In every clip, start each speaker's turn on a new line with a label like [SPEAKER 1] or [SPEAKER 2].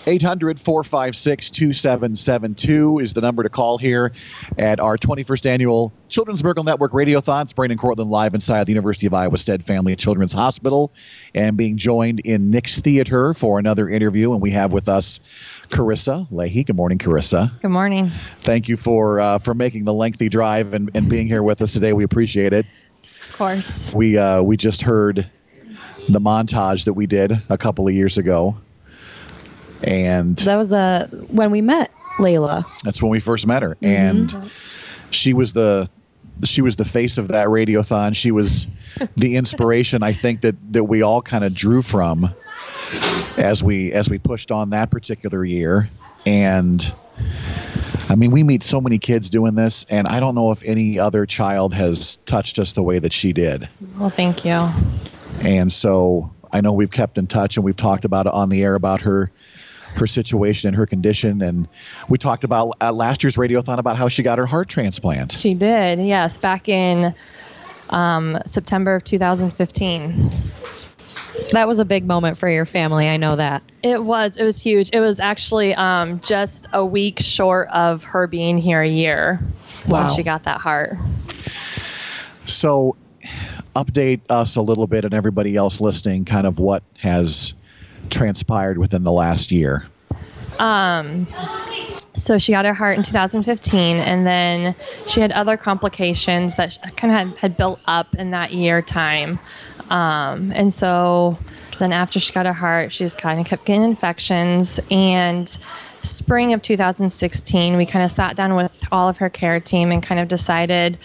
[SPEAKER 1] 800-456-2772 is the number to call here at our 21st annual Children's Miracle Network Radiothon. It's Brain and Cortland live inside the University of Iowa Stead Family Children's Hospital and being joined in Nick's Theater for another interview. And we have with us Carissa Leahy. Good morning, Carissa.
[SPEAKER 2] Good morning.
[SPEAKER 1] Thank you for making the lengthy drive and being here with us today. We appreciate it.
[SPEAKER 2] Of course.
[SPEAKER 1] We just heard the montage that we did a couple of years ago. And
[SPEAKER 3] that was when we met Leila.
[SPEAKER 1] That's when we first met her. And she was the face of that radiothon. She was the inspiration, I think, that we all kind of drew from as we pushed on that particular year. And I mean, we meet so many kids doing this, and I don't know if any other child has touched us the way that she did.
[SPEAKER 2] Well, thank you.
[SPEAKER 1] And so I know we've kept in touch, and we've talked about it on the air about her situation and her condition. And we talked about last year's Radiothon about how she got her heart transplant.
[SPEAKER 2] She did, yes, back in September of 2015.
[SPEAKER 3] That was a big moment for your family. I know that.
[SPEAKER 2] It was huge. It was actually just a week short of her being here a year when she got that heart.
[SPEAKER 1] So update us a little bit and everybody else listening kind of what has transpired within the last year.
[SPEAKER 2] So she got her heart in 2015, and then she had other complications that kind of had built up in that year time. And so then after she got her heart, she just kind of kept getting infections. And spring of 2016, we kind of sat down with all of her care team and kind of decided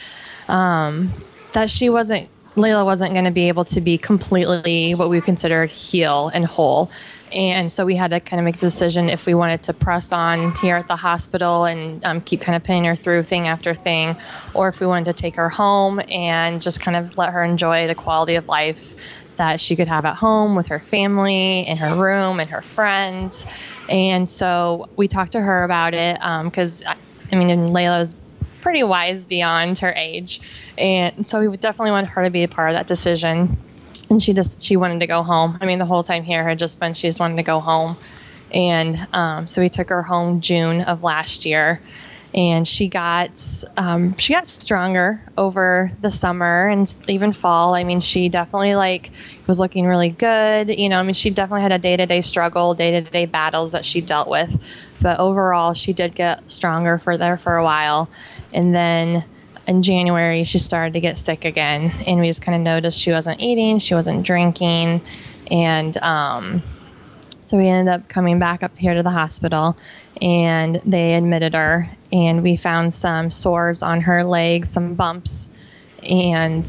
[SPEAKER 2] that Leila wasn't going to be able to be completely what we considered heal and whole. And so we had to kind of make the decision if we wanted to press on here at the hospital and keep kind of putting her through thing after thing, or if we wanted to take her home and just kind of let her enjoy the quality of life that she could have at home with her family, in her room, and her friends. And so we talked to her about it because, Leila's pretty wise beyond her age. And so we definitely wanted her to be a part of that decision. And she wanted to go home. I mean, the whole time here had just been she just wanted to go home. And so we took her home June of last year. And she got stronger over the summer and even fall. I mean, she definitely was looking really good. She definitely had a day-to-day struggle, day-to-day battles that she dealt with. But overall, she did get stronger for a while. And then in January, she started to get sick again. And we just kind of noticed she wasn't eating, she wasn't drinking. And so we ended up coming back up here to the hospital, and they admitted her. And we found some sores on her legs, some bumps, and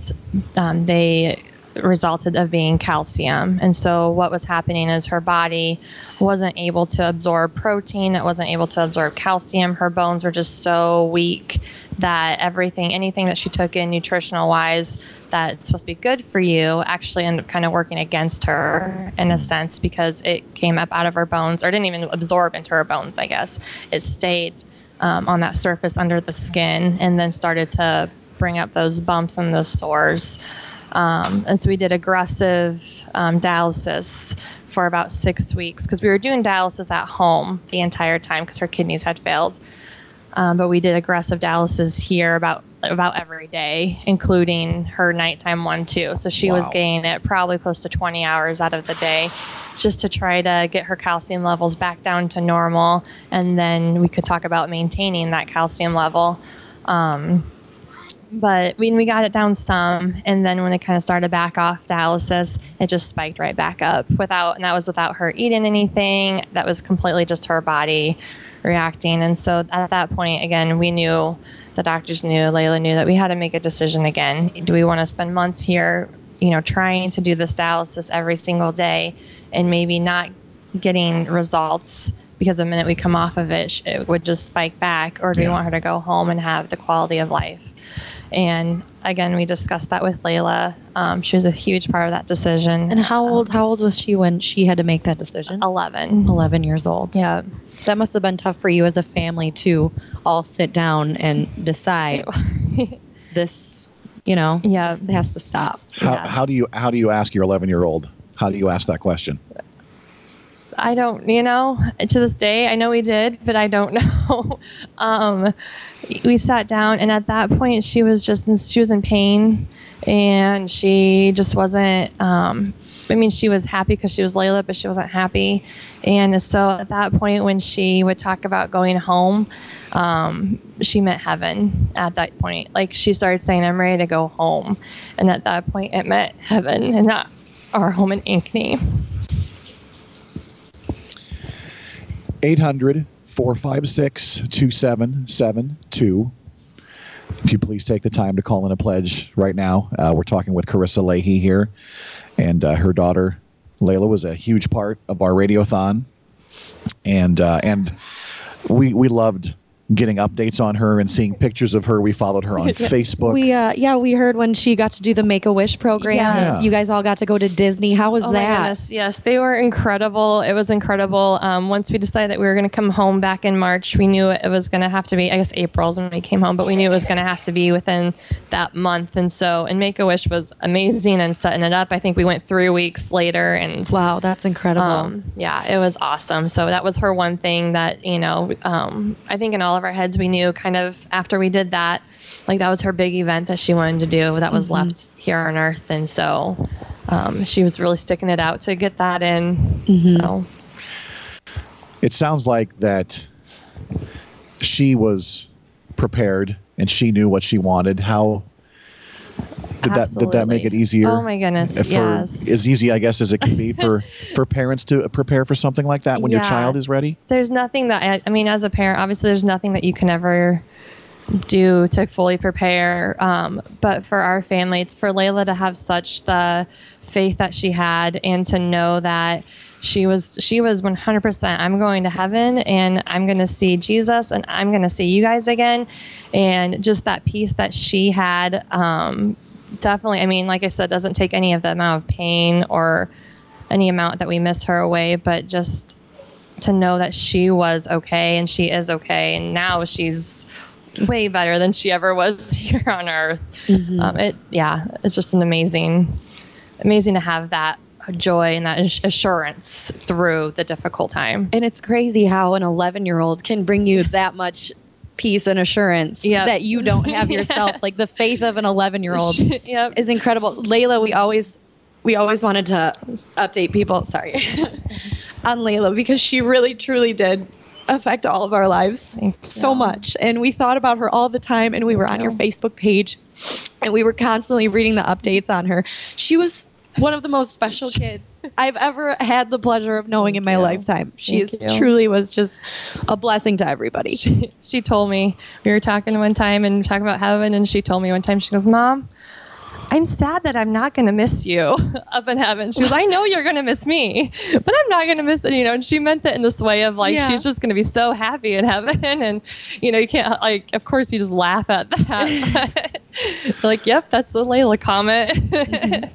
[SPEAKER 2] they resulted of being calcium. And so what was happening is her body wasn't able to absorb protein. It wasn't able to absorb calcium. Her bones were just so weak that anything that she took in nutritional wise that's supposed to be good for you actually ended up kind of working against her in a sense, because it came up out of her bones, or didn't even absorb into her bones, I guess. It stayed on that surface under the skin and then started to bring up those bumps and those sores. And so we did aggressive dialysis for about 6 weeks, because we were doing dialysis at home the entire time because her kidneys had failed. But we did aggressive dialysis here about every day, including her nighttime one too. So she was getting it probably close to 20 hours out of the day just to try to get her calcium levels back down to normal. And then we could talk about maintaining that calcium level. But we got it down some, and then when it kind of started back off dialysis, it just spiked right back up and that was without her eating anything. That was completely just her body reacting. And so at that point, again, we knew, the doctors knew, Leila knew that we had to make a decision again. Do we want to spend months here, trying to do this dialysis every single day and maybe not getting results because the minute we come off of it, it would just spike back, or do we want her to go home and have the quality of life? And again, we discussed that with Leila. She was a huge part of that decision.
[SPEAKER 3] And how old was she when she had to make that decision?
[SPEAKER 2] 11.
[SPEAKER 3] 11 years old.
[SPEAKER 2] Yeah.
[SPEAKER 3] That must have been tough for you as a family to all sit down and decide this, this has to stop.
[SPEAKER 1] How do you ask your 11-year-old? How do you ask that question?
[SPEAKER 2] I don't, to this day, I know we did, but I don't know. We sat down, and at that point, she was in pain, and she just wasn't, she was happy because she was Leila, but she wasn't happy. And so at that point, when she would talk about going home, she meant heaven at that point. Like, she started saying, I'm ready to go home. And at that point, it meant heaven and not our home in Ankeny.
[SPEAKER 1] 800-456-2772. If you please take the time to call in a pledge right now. We're talking with Carissa Leahy here, and her daughter Leila was a huge part of our radiothon, and we loved getting updates on her and seeing pictures of her. We followed her on Facebook.
[SPEAKER 3] We heard when she got to do the Make-A-Wish program. Yeah. You guys all got to go to Disney. How was that?
[SPEAKER 2] My goodness. Yes, they were incredible. It was incredible. Once we decided that we were going to come home back in March, we knew it was going to have to be, I guess April's when we came home, but we knew it was going to have to be within that month. And Make-A-Wish was amazing and setting it up. I think we went 3 weeks later. And
[SPEAKER 3] wow, that's incredible.
[SPEAKER 2] It was awesome. So that was her one thing that, I think in all of our heads, we knew kind of after we did that, like that was her big event that she wanted to do that was left here on Earth. And so she was really sticking it out to get that in. So
[SPEAKER 1] it sounds like that she was prepared and she knew what she wanted. How did that make it easier?
[SPEAKER 2] Oh my goodness, yes.
[SPEAKER 1] As easy, I guess, as it can be for parents to prepare for something like that when your child is ready?
[SPEAKER 2] There's nothing that, as a parent, obviously there's nothing that you can ever do to fully prepare. But for our family, it's for Leila to have such the faith that she had and to know that she was 100%, I'm going to heaven and I'm going to see Jesus and I'm going to see you guys again. And just that peace that she had, definitely, like I said, doesn't take any of the amount of pain or any amount that we miss her away, but just to know that she was okay and she is okay. And now she's way better than she ever was here on Earth. It's just an amazing to have that joy and that assurance through the difficult time.
[SPEAKER 3] And it's crazy how an 11-year-old can bring you that much peace and assurance that you don't have yourself. Like the faith of an 11-year-old is incredible. Leila, we always wanted to update people, on Leila because she really truly did affect all of our lives so much. And we thought about her all the time, and we were on your Facebook page and we were constantly reading the updates on her. She was one of the most special kids I've ever had the pleasure of knowing in my lifetime. She truly was just a blessing to everybody.
[SPEAKER 2] She told me, we were talking one time and talking about heaven, and she told me one time, she goes, Mom, I'm sad that I'm not going to miss you up in heaven. She goes, I know you're going to miss me, but I'm not going to miss it, and she meant it in this way of she's just going to be so happy in heaven. And, you can't, of course you just laugh at that. Yep, that's the Leila comment.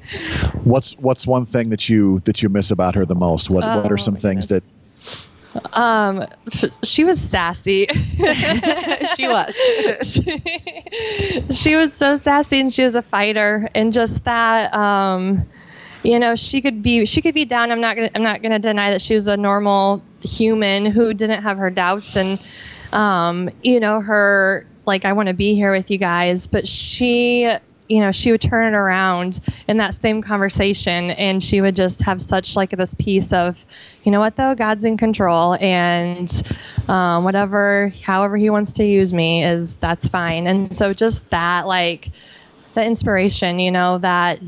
[SPEAKER 1] What's one thing that you miss about her the most? What are some things that?
[SPEAKER 2] She was sassy.
[SPEAKER 3] She was.
[SPEAKER 2] She was so sassy, and she was a fighter, and just that, she could be down. I'm not gonna deny that she was a normal human who didn't have her doubts, and her I want to be here with you guys, but she would turn it around in that same conversation, and she would just have such this piece of, you know what though, God's in control, and however he wants to use me that's fine. And so just that, the inspiration, that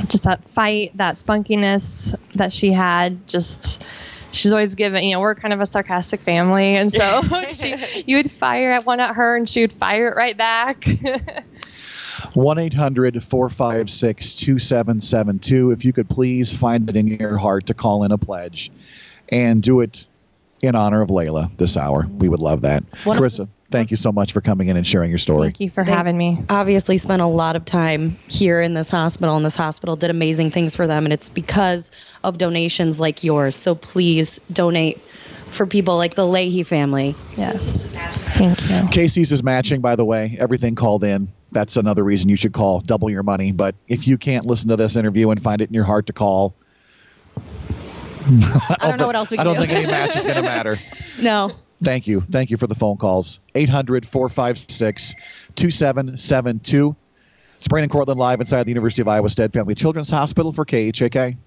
[SPEAKER 2] just that fight, that spunkiness that she had, she's always given, we're kind of a sarcastic family, and so you would fire one at her and she would fire it right back.
[SPEAKER 1] 1-800-456-2772. If you could please find it in your heart to call in a pledge and do it in honor of Leila this hour. We would love that. Carissa, thank you so much for coming in and sharing your story.
[SPEAKER 2] Thank you for having me.
[SPEAKER 3] Obviously spent a lot of time here in this hospital, and this hospital did amazing things for them, and it's because of donations like yours. So please donate for people like the Leahy family.
[SPEAKER 2] Yes. Thank you.
[SPEAKER 1] Casey's is matching, by the way. Everything called in. That's another reason you should call. Double your money. But if you can't listen to this interview and find it in your heart to call,
[SPEAKER 3] I don't know what else we can
[SPEAKER 1] do. I don't think any match is going to matter.
[SPEAKER 3] No.
[SPEAKER 1] Thank you. Thank you for the phone calls. 800-456-2772. It's Brandon Cortland live inside the University of Iowa Stead Family Children's Hospital for KHAK.